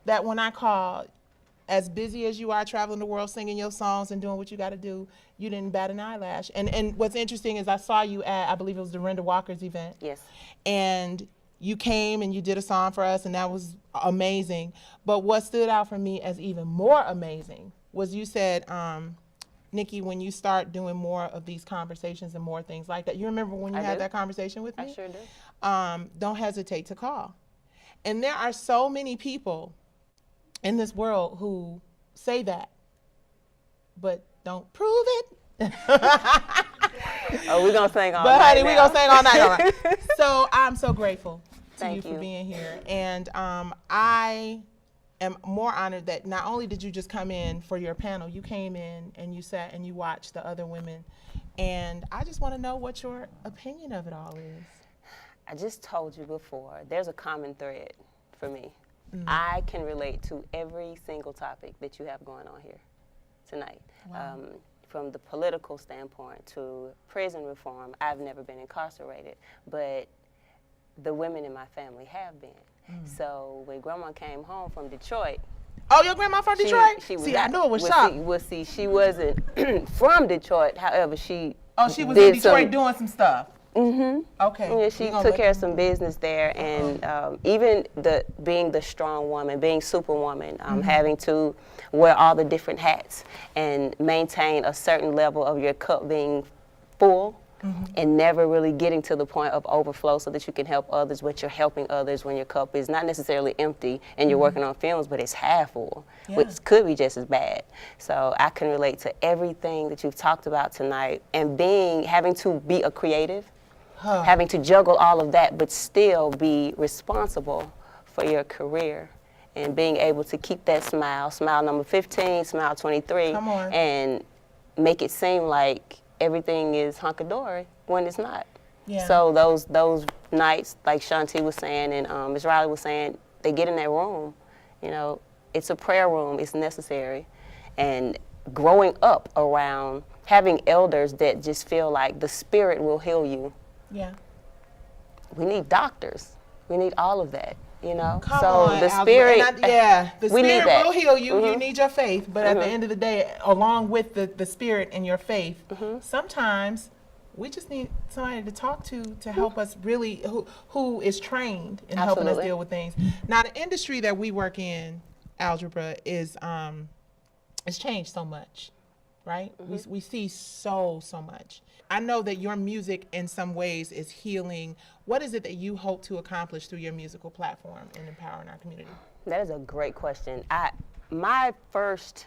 that when I called, as busy as you are traveling the world singing your songs and doing what you got to do, you didn't bat an eyelash. And what's interesting is I saw you at, I believe it was Dorinda Walker's event. Yes. And you came and you did a song for us, and that was amazing. But what stood out for me as even more amazing was you said, Nikki, when you start doing more of these conversations and more things like that, you remember when you had that conversation with me? I sure do. Don't hesitate to call. And there are so many people in this world who say that, but don't prove it. Oh, we're going to sing all night. But honey, we're going to sing all night. All right. So I'm so grateful to you for being here. And I am more honored that not only did you just come in for your panel, you came in and you sat and you watched the other women. And I just want to know what your opinion of it all is. I just told you before, there's a common thread for me. I can relate to every single topic that you have going on here tonight. Wow. From the political standpoint to prison reform, I've never been incarcerated, but the women in my family have been. So when Grandma came home from Detroit, Oh, your grandma from Detroit? She was See, I knew it was well, shock. See, she wasn't from Detroit. However, she was in Detroit doing some stuff. Mm-hmm. Okay. Yeah, she took care of some business there, and even being the strong woman, being superwoman, having to wear all the different hats and maintain a certain level of your cup being full. And never really getting to the point of overflow so that you can help others, but you're helping others when your cup is not necessarily empty and you're working on films, but it's half full, which could be just as bad. So I can relate to everything that you've talked about tonight, and having to be a creative, having to juggle all of that, but still be responsible for your career and being able to keep that smile number 15, smile 23, and make it seem like everything is hunky-dory when it's not. Yeah. So those nights, like Shanti was saying and Ms. Riley was saying, they get in that room, you know, it's a prayer room, it's necessary. And growing up around having elders that just feel like the spirit will heal you. Yeah. We need doctors. We need all of that. You know, the spirit, the we need spirit that. will heal you. You need your faith, but at the end of the day, along with the spirit and your faith, sometimes we just need somebody to talk to help us really, who is trained in helping us deal with things. Now, the industry that we work in, algebra, is it's changed so much, right? We see so much. I know that your music in some ways is healing. What is it that you hope to accomplish through your musical platform in empowering our community? That is a great question. My first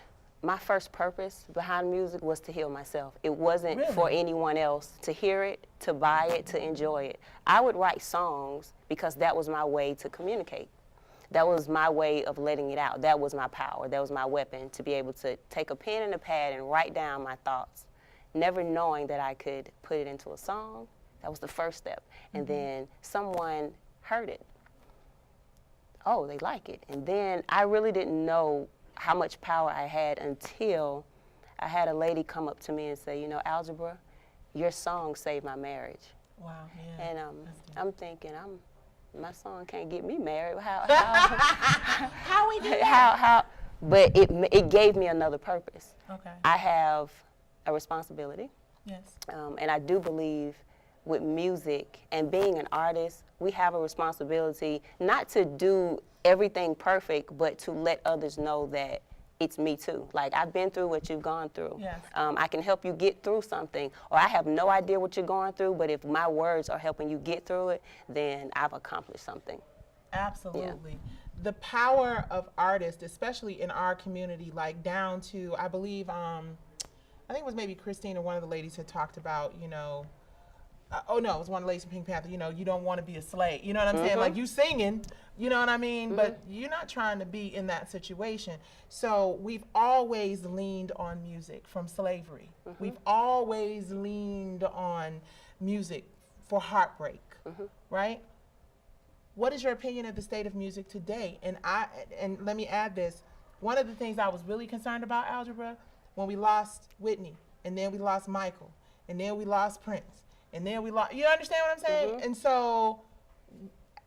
purpose behind music was to heal myself. It wasn't for anyone else to hear it, to buy it, to enjoy it. I would write songs because that was my way to communicate. That was my way of letting it out. That was my power. That was my weapon, to be able to take a pen and a pad and write down my thoughts, never knowing that I could put it into a song. That was the first step. And then someone heard it. Oh, they like it. And then I really didn't know how much power I had until I had a lady come up to me and say, you know, Algebra, your song saved my marriage. Wow, yeah. And I'm thinking, my song can't get me married. How we do that? But it gave me another purpose. Okay. I have a responsibility. Yes. And I do believe with music and being an artist, we have a responsibility not to do everything perfect, but to let others know that it's me too. Like, I've been through what you've gone through. Yes. I can help you get through something, or I have no idea what you're going through, but if my words are helping you get through it, then I've accomplished something. Absolutely. Yeah. The power of artists, especially in our community, like down to, I believe, I think it was maybe Christine or one of the ladies had talked about, you know, oh no, it was one of the ladies from Pink Panther, you know, you don't want to be a slave. You know what I'm saying? Like, you singing, you know what I mean? But you're not trying to be in that situation. So we've always leaned on music from slavery. We've always leaned on music for heartbreak, right? What is your opinion of the state of music today? And let me add this. One of the things I was really concerned about, Algebra, when we lost Whitney, and then we lost Michael, and then we lost Prince, and then we lost, you understand what I'm saying? And so,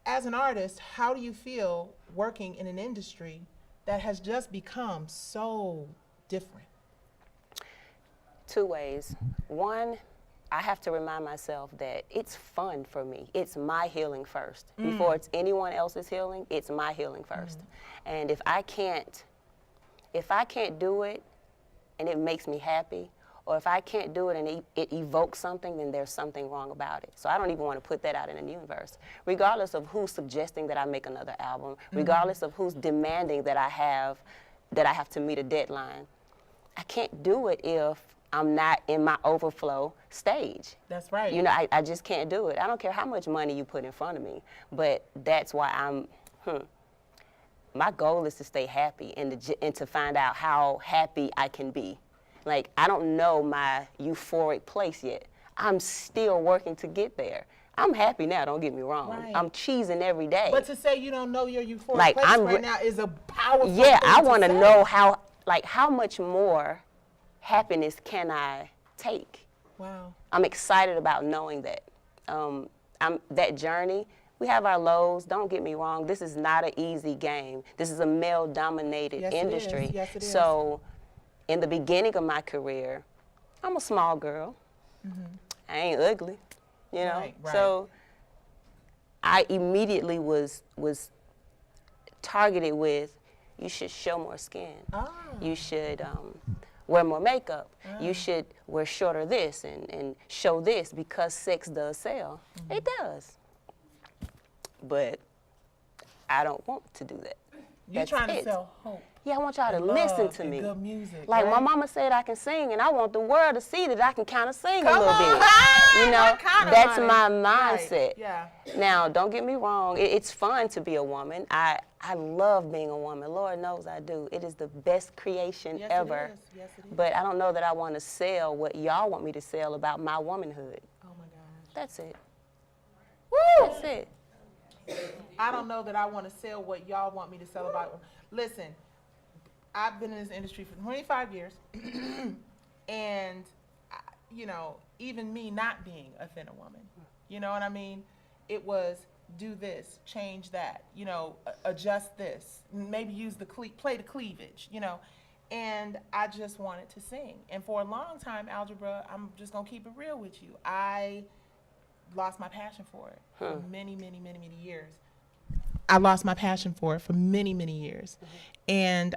as an artist, how do you feel working in an industry that has just become so different? Two ways. One, I have to remind myself that it's fun for me. It's my healing first. Before it's anyone else's healing, it's my healing first. And if I can't do it and it makes me happy, or if I can't do it and it evokes something, then there's something wrong about it. So I don't even want to put that out in the universe. Regardless of who's suggesting that I make another album, regardless of who's demanding that I have to meet a deadline, I can't do it if I'm not in my overflow stage. That's right. You know, I just can't do it. I don't care how much money you put in front of me, but that's why my goal is to stay happy and to find out how happy I can be. Like, I don't know my euphoric place yet. I'm still working to get there. I'm happy now, don't get me wrong. Right. I'm cheesing every day. But to say you don't know your euphoric place right now is a powerful thing. Yeah, I want to know how much more happiness can I take? Wow. I'm excited about knowing that. That journey, we have our lows. Don't get me wrong. This is not an easy game. This is a male-dominated industry. Yes, it is. So in the beginning of my career, I'm a small girl. I ain't ugly, you know? Right. So I immediately was targeted with, you should show more skin. You should wear more makeup. You should wear shorter this and show this because sex does sell. It does. But I don't want to do that. You're trying to sell hope. Yeah, I want y'all to listen to me. Good music. Like my mama said I can sing, and I want the world to see that I can kind of sing a little bit. You know, that's my mindset. Yeah. Now, don't get me wrong. It's fun to be a woman. I love being a woman. Lord knows I do. It is the best creation ever. It is. Yes, it is. But I don't know that I want to sell what y'all want me to sell about my womanhood. Oh my gosh. That's it. Woo! That's it. I don't know that I want to sell what y'all want me to sell about. Listen, I've been in this industry for 25 years, and, you know, even me not being a thinner woman, you know what I mean? It was do this, change that, you know, adjust this, maybe use play the cleavage, you know, and I just wanted to sing. And for a long time, Algebra, I'm just going to keep it real with you, I lost my passion for it for many, many, many, many years. I lost my passion for it for many, many years. And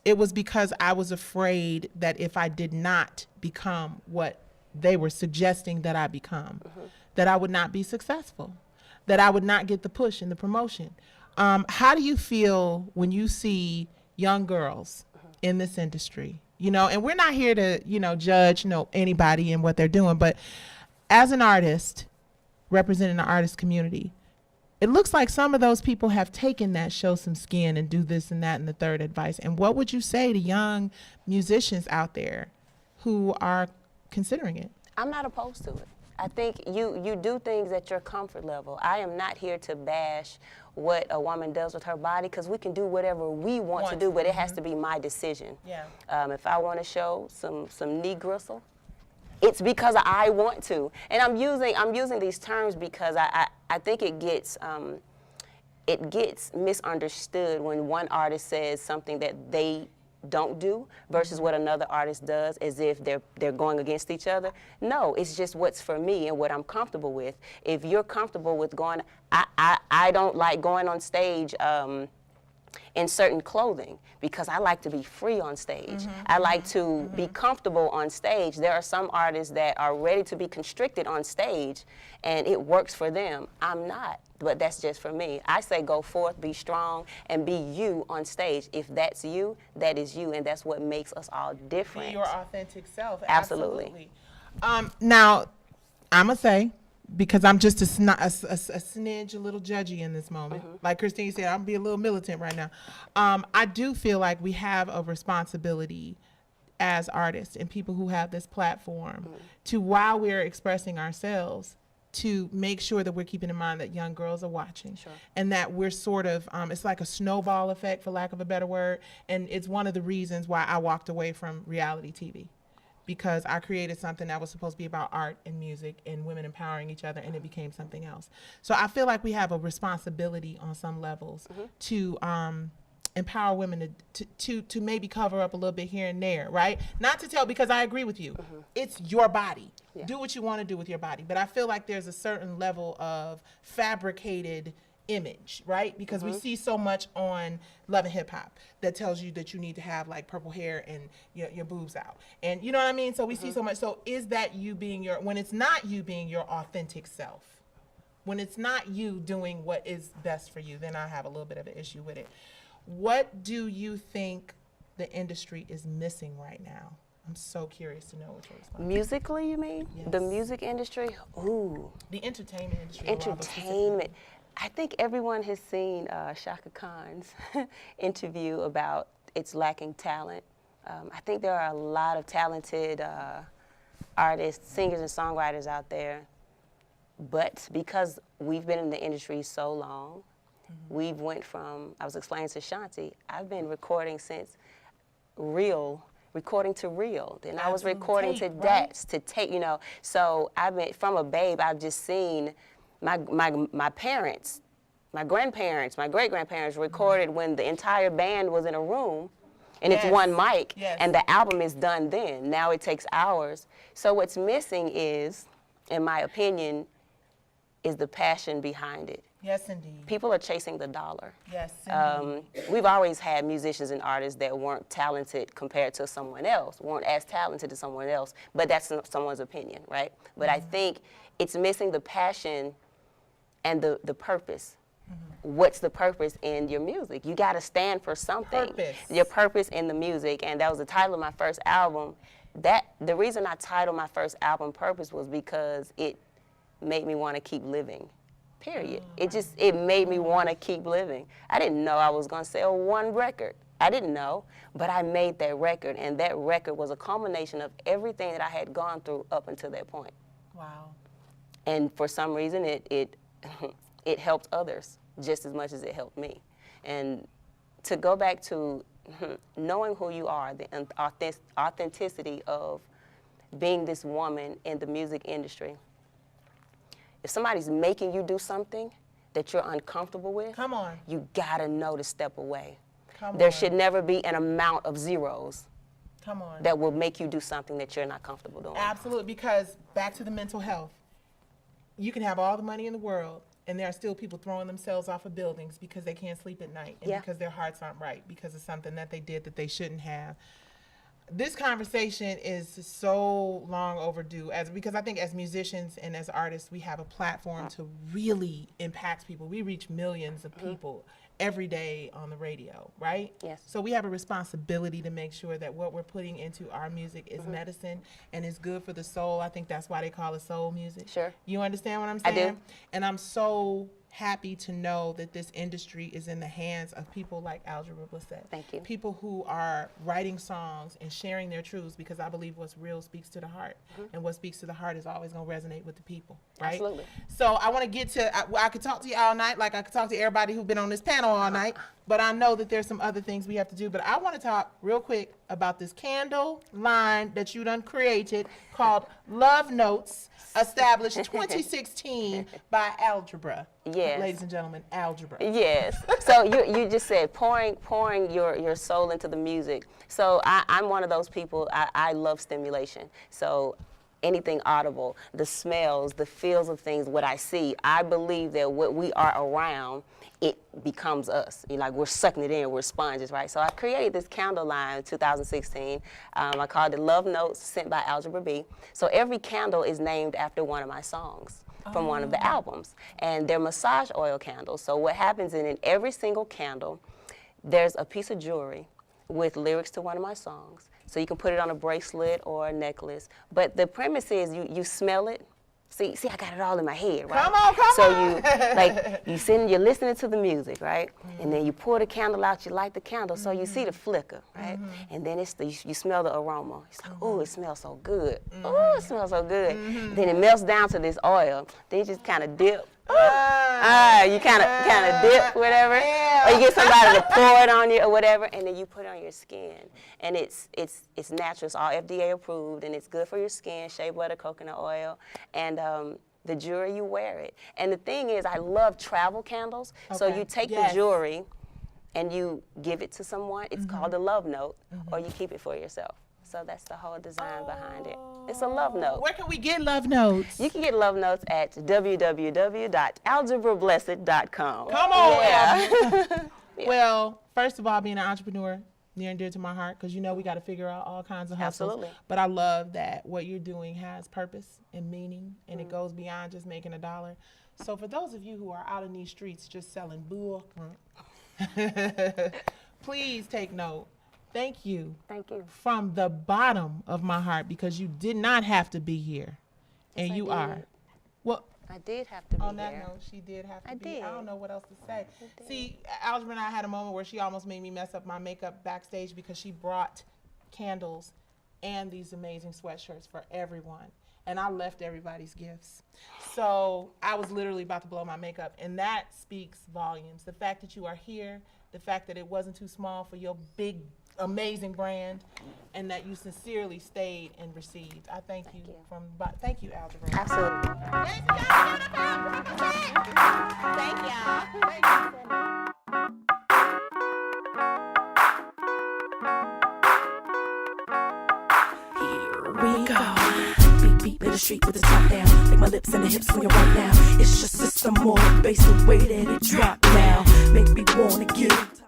it was because I was afraid that if I did not become what they were suggesting that I become, that I would not be successful, that I would not get the push and the promotion. How do you feel when you see young girls in this industry? You know, and we're not here to, you know, judge, anybody and what they're doing, but as an artist representing the artist community, it looks like some of those people have taken that show some skin and do this and that and the third advice. And what would you say to young musicians out there who are considering it? I'm not opposed to it. I think you do things at your comfort level. I am not here to bash what a woman does with her body, because we can do whatever we want to do, but it has to be my decision. Yeah. If I want to show some knee gristle, it's because I want to. And I'm using these terms because I think it gets misunderstood when one artist says something that they don't do versus what another artist does, as if they're going against each other. No, it's just what's for me and what I'm comfortable with. If you're comfortable with going, I don't like going on stage in certain clothing because I like to be free on stage. I like to be comfortable on stage. There are some artists that are ready to be constricted on stage and it works for them. I'm not, but that's just for me. I say go forth, be strong, and be you on stage. If that's you, that is you, and that's what makes us all different. Be your authentic self. Absolutely. Now, I'm going to say, because I'm just a smidge, a little judgy in this moment. Like Christine said, I'm be a little militant right now. I do feel like we have a responsibility as artists and people who have this platform to, while we're expressing ourselves, to make sure that we're keeping in mind that young girls are watching, and that we're sort of, it's like a snowball effect, for lack of a better word, and it's one of the reasons why I walked away from reality TV. Because I created something that was supposed to be about art and music and women empowering each other, and it became something else. So I feel like we have a responsibility on some levels to empower women to maybe cover up a little bit here and there, right? Not to tell, because I agree with you. It's your body. Yeah. Do what you want to do with your body. But I feel like there's a certain level of fabricated image, right? Because we see so much on Love and Hip Hop that tells you that you need to have like purple hair and your boobs out, and you know what I mean. So we see so much. So is that you being when it's not you being your authentic self, when it's not you doing what is best for you, then I have a little bit of an issue with it. What do you think the industry is missing right now? I'm so curious to know what your response is. Musically, you mean? Yes. The music industry? Ooh. The entertainment industry. Entertainment. I think everyone has seen Shaka Khan's interview about it's lacking talent. I think there are a lot of talented artists, singers, and songwriters out there. But because we've been in the industry so long, we've went from, I was explaining to Shanti, I've been recording since recording to reel. Then I was recording to DATs, to tape, you know. So I've been, from a babe, I've just seen my parents, my grandparents, my great-grandparents recorded when the entire band was in a room, and it's one mic, and the album is done then. Now it takes hours. So what's missing is, in my opinion, is the passion behind it. Yes, indeed. People are chasing the dollar. Yes, We've always had musicians and artists that weren't talented compared to someone else, weren't as talented as someone else, but that's someone's opinion, right? But I think it's missing the passion and the purpose. What's the purpose in your music? You got to stand for something. Purpose. Your purpose in the music, and that was the title of my first album. The reason I titled my first album Purpose was because it made me want to keep living. Period. It made me want to keep living. I didn't know I was going to sell one record. I didn't know, but I made that record, and that record was a culmination of everything that I had gone through up until that point. Wow. And for some reason, it helped others just as much as it helped me. And to go back to knowing who you are, the authenticity of being this woman in the music industry. If somebody's making you do something that you're uncomfortable with, come on, you gotta know to step away. Come there on. should never be an amount of zeros come on. that will make you do something that you're not comfortable doing. Absolutely, because back to the mental health, you can have all the money in the world, and there are still people throwing themselves off of buildings because they can't sleep at night, and because their hearts aren't right, because of something that they did that they shouldn't have. This conversation is so long overdue, because I think as musicians and as artists, we have a platform to really impact people. We reach millions of people every day on the radio, right? Yes. So we have a responsibility to make sure that what we're putting into our music is medicine and is good for the soul. I think that's why they call it soul music. Sure. You understand what I'm saying? I do. And I'm so happy to know that this industry is in the hands of people like Algebra Blissett. Thank you. People who are writing songs and sharing their truths, because I believe what's real speaks to the heart. And what speaks to the heart is always going to resonate with the people, right? Absolutely. So I want to get to, I could talk to you all night, like I could talk to everybody who's been on this panel all night, but I know that there's some other things we have to do. But I want to talk real quick about this candle line that you done created called Love Notes, established 2016 by Algebra. Yes. Ladies and gentlemen, Algebra. Yes. So you just said pouring your soul into the music. So I'm one of those people, I love stimulation. So anything audible, the smells, the feels of things, what I see, I believe that what we are around, it becomes us. You know, like we're sucking it in, we're sponges, right? So I created this candle line in 2016. I called it Love Notes, sent by Algebra B. So every candle is named after one of my songs from one of the albums. And they're massage oil candles. So what happens in every single candle, there's a piece of jewelry with lyrics to one of my songs. So you can put it on a bracelet or a necklace. But the premise is you smell it. See, I got it all in my head, right? Come on. So you're listening to the music, right? And then you pour the candle out, you light the candle, so you see the flicker, right? And then you smell the aroma. It's like, oh, it smells so good. Oh, it smells so good. Then it melts down to this oil. Then you just kind of dip. You kind of dip, whatever, or you get somebody to pour it on you or whatever, and then you put it on your skin. And it's natural, it's all FDA approved, and it's good for your skin, shea butter, coconut oil, and the jewelry, you wear it. And the thing is, I love travel candles, so you take the jewelry and you give it to someone. It's called a love note, or you keep it for yourself. So that's the whole design behind it. It's a love note. Where can we get Love Notes? You can get Love Notes at www.algebrablessed.com. Come on. Yeah. Well, first of all, being an entrepreneur, near and dear to my heart, because you know we got to figure out all kinds of hustles. Absolutely. But I love that what you're doing has purpose and meaning, and it goes beyond just making $1. So for those of you who are out in these streets just selling bull, please take note. Thank you. Thank you. From the bottom of my heart, because you did not have to be here, and Yes, you I are. did. Well, I did have to be on that there. note, she did have to I be. did. I don't know what else to say. See, Algebra and I had a moment where she almost made me mess up my makeup backstage because she brought candles and these amazing sweatshirts for everyone. And I left everybody's gifts. So I was literally about to blow my makeup, and that speaks volumes. The fact that you are here, the fact that it wasn't too small for your big amazing brand, and that you sincerely stayed and received. I thank you from. Thank you, Algebra. Absolutely. Thank y'all. Thank you. We go. Beat, beat, in the street with the top down. Make my lips and the hips swing right now. It's just system more bass, the way that it drop now. Make me wanna get